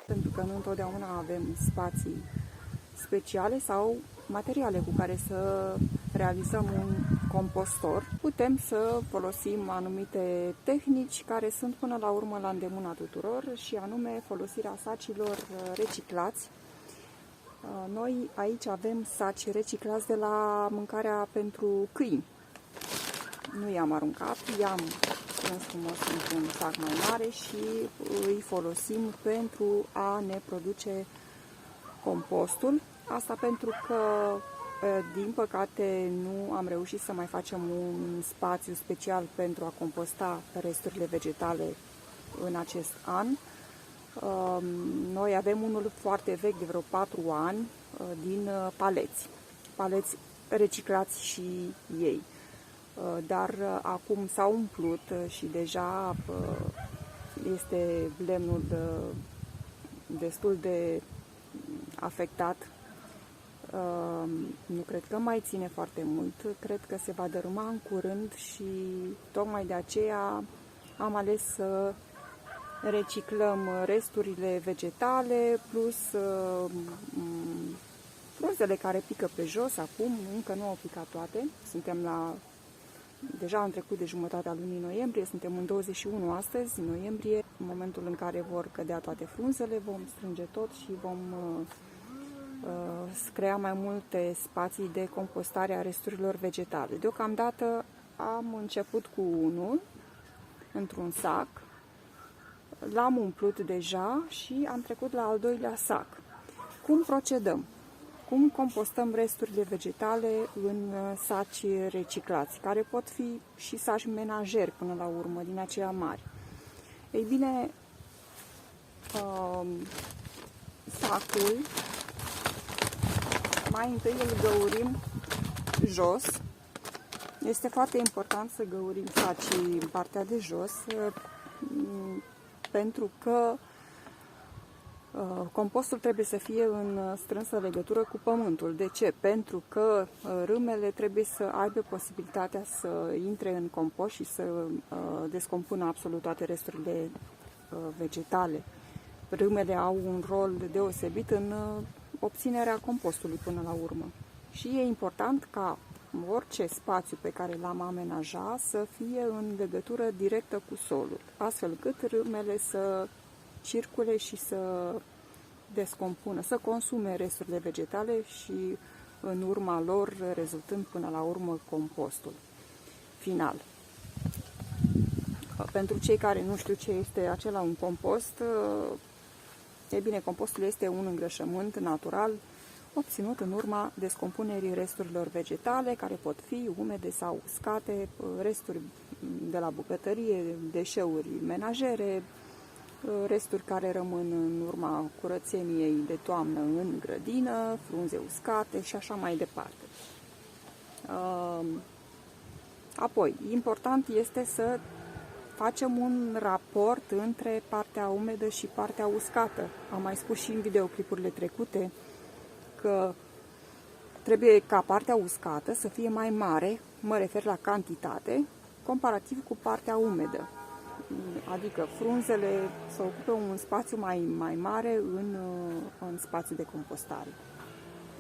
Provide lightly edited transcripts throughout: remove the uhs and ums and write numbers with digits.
pentru că nu întotdeauna avem spații speciale sau materiale cu care să realizăm un compostor. Putem să folosim anumite tehnici care sunt până la urmă la îndemâna tuturor, și anume folosirea sacilor reciclați. Noi aici avem saci reciclați de la mâncarea pentru câini. Nu i-am aruncat, i-am strâns frumos într-un sac mai mare și îi folosim pentru a ne produce compostul. Asta pentru că, din păcate, nu am reușit să mai facem un spațiu special pentru a composta resturile vegetale în acest an. Noi avem unul foarte vechi, de vreo 4 ani, din paleți reciclați și ei. Dar acum s-au umplut și deja este lemnul destul de afectat. Nu cred că mai ține foarte mult, cred că se va dărâma în curând și tocmai de aceea am ales să reciclăm resturile vegetale plus frunzele care pică pe jos. Acum încă nu au picat toate, deja am trecut de jumătatea lunii noiembrie, suntem în 21 astăzi, noiembrie. În momentul în care vor cădea toate frunzele, vom strânge tot și vom crea mai multe spații de compostare a resturilor vegetale. Deocamdată am început cu unul într-un sac, l-am umplut deja și am trecut la al doilea sac. Cum procedăm? Cum compostăm resturile vegetale în saci reciclați, care pot fi și saci menajeri până la urmă, din aceia mari? Ei bine, sacul mai întâi îl găurim jos. Este foarte important să găurim sacii în partea de jos, pentru că compostul trebuie să fie în strânsă legătură cu pământul. De ce? Pentru că râmele trebuie să aibă posibilitatea să intre în compost și să descompună absolut toate resturile vegetale. Râmele au un rol deosebit în obținerea compostului până la urmă. Și e important ca orice spațiu pe care l-am amenajat să fie în legătură directă cu solul, astfel cât râmele să circule și să descompună, să consume resturile vegetale și în urma lor rezultând până la urmă compostul final. Pentru cei care nu știu ce este acela un compost, e bine, compostul este un îngrășământ natural obținut în urma descompunerii resturilor vegetale, care pot fi umede sau uscate, resturi de la bucătărie, deșeuri menajere, resturi care rămân în urma curățeniei de toamnă în grădină, frunze uscate și așa mai departe. Apoi, important este să facem un raport între partea umedă și partea uscată. Am mai spus și în videoclipurile trecute că trebuie ca partea uscată să fie mai mare, mă refer la cantitate, comparativ cu partea umedă. Adică frunzele să ocupe un spațiu mai mare în spațiu de compostare.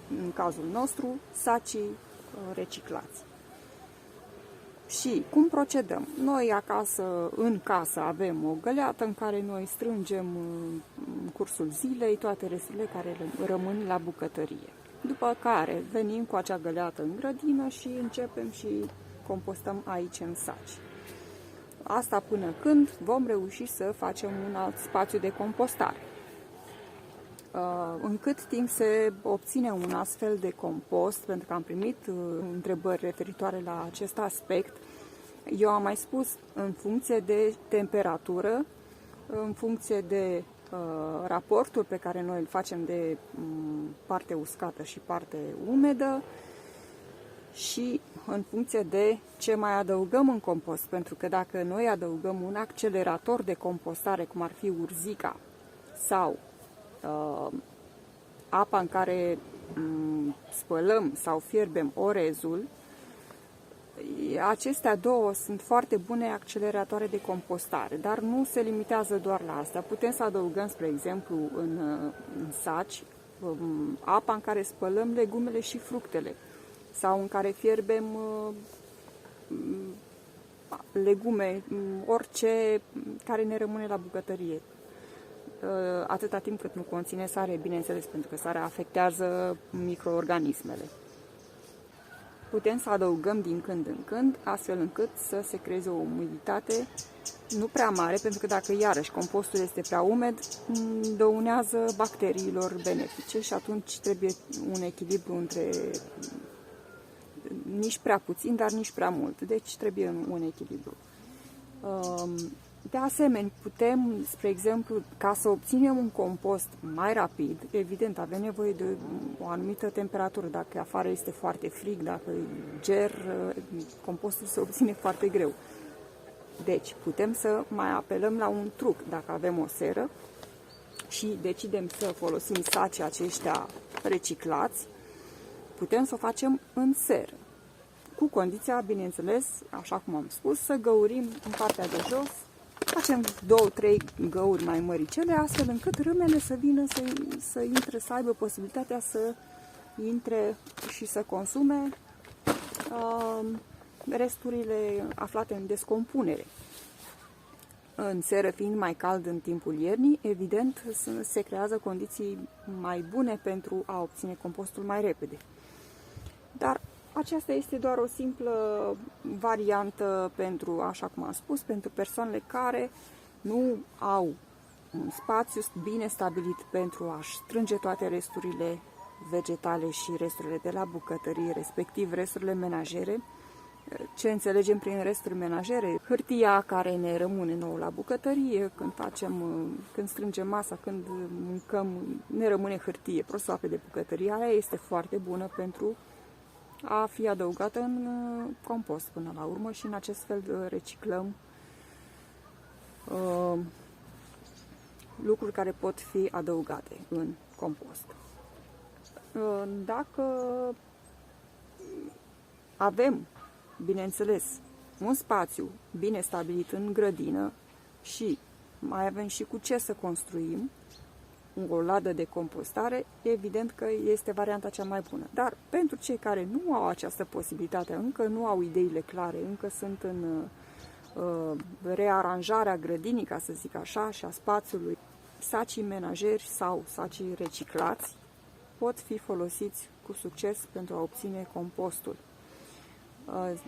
În cazul nostru, sacii reciclați. Și cum procedăm? Noi acasă, în casă, avem o găleată în care noi strângem în cursul zilei toate resturile care rămân la bucătărie. După care venim cu acea găleată în grădină și începem și compostăm aici în saci. Asta până când vom reuși să facem un alt spațiu de compostare. În cât timp se obține un astfel de compost, pentru că am primit întrebări referitoare la acest aspect, eu am mai spus, în funcție de temperatură, în funcție de raportul pe care noi îl facem de parte uscată și parte umedă și în funcție de ce mai adăugăm în compost, pentru că dacă noi adăugăm un accelerator de compostare, cum ar fi urzica sau apa în care spălăm sau fierbem orezul, acestea două sunt foarte bune acceleratoare de compostare, dar nu se limitează doar la asta. Putem să adăugăm, spre exemplu, în saci apa în care spălăm legumele și fructele sau în care fierbem legume, orice care ne rămâne la bucătărie. Atâta timp cât nu conține sare, bineînțeles, pentru că sarea afectează microorganismele. Putem să adăugăm din când în când, astfel încât să se creeze o umiditate nu prea mare, pentru că dacă iarăși compostul este prea umed, dăunează bacteriilor benefice și atunci trebuie un echilibru între nici prea puțin, dar nici prea mult. Deci trebuie un echilibru. De asemenea, putem, spre exemplu, ca să obținem un compost mai rapid, evident, avem nevoie de o anumită temperatură. Dacă afară este foarte frig, dacă e ger, compostul se obține foarte greu. Deci, putem să mai apelăm la un truc. Dacă avem o seră și decidem să folosim sacii aceștia reciclați, putem să o facem în seră. Cu condiția, bineînțeles, așa cum am spus, să găurim în partea de jos. Facem 2-3 găuri mai măricele, astfel încât râmele să vină să intre, să aibă posibilitatea să intre și să consume resturile aflate în descompunere. În seră, fiind mai cald în timpul iernii, evident se creează condiții mai bune pentru a obține compostul mai repede. Dar aceasta este doar o simplă variantă pentru, așa cum am spus, pentru persoanele care nu au un spațiu bine stabilit pentru a-și strânge toate resturile vegetale și resturile de la bucătărie, respectiv resturile menajere. Ce înțelegem prin resturi menajere? Hârtia care ne rămâne nouă la bucătărie, când strângem masa, când mâncăm, ne rămâne hârtie, prosoape de bucătărie. Aia este foarte bună pentru a fi adăugată în compost până la urmă și în acest fel reciclăm lucruri care pot fi adăugate în compost. Dacă avem, bineînțeles, un spațiu bine stabilit în grădină și mai avem și cu ce să construim o ladă de compostare, evident că este varianta cea mai bună. Dar pentru cei care nu au această posibilitate, încă nu au ideile clare, încă sunt în rearanjarea grădinii, ca să zic așa, și a spațiului, sacii menajeri sau sacii reciclați pot fi folosiți cu succes pentru a obține compostul.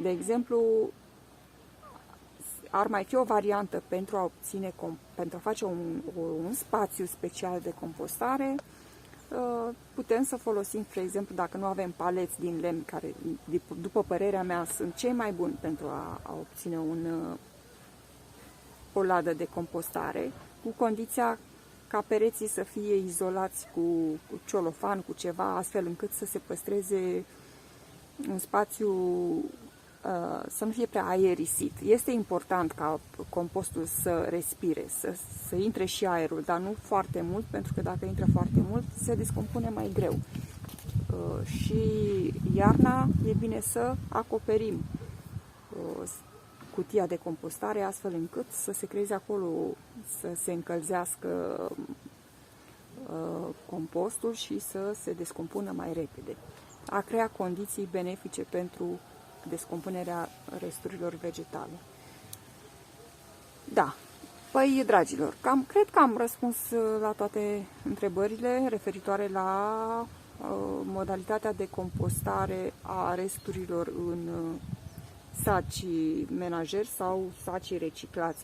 De exemplu, ar mai fi o variantă pentru a obține, pentru a face un spațiu special de compostare. Putem să folosim, spre exemplu, dacă nu avem paleți din lemn, care, după părerea mea, sunt cei mai buni pentru a obține o ladă de compostare, cu condiția ca pereții să fie izolați cu celofan, cu ceva, astfel încât să se păstreze un spațiu, să nu fie prea aerisit. Este important ca compostul să respire, să intre și aerul, dar nu foarte mult, pentru că dacă intră foarte mult, se descompune mai greu. Și iarna e bine să acoperim cutia de compostare, astfel încât să se creeze acolo, să se încălzească compostul și să se descompună mai repede. A crea condiții benefice pentru descompunerea resturilor vegetale. Da, păi, dragilor, cred că am răspuns la toate întrebările referitoare la modalitatea de compostare a resturilor în saci menajeri sau saci reciclați.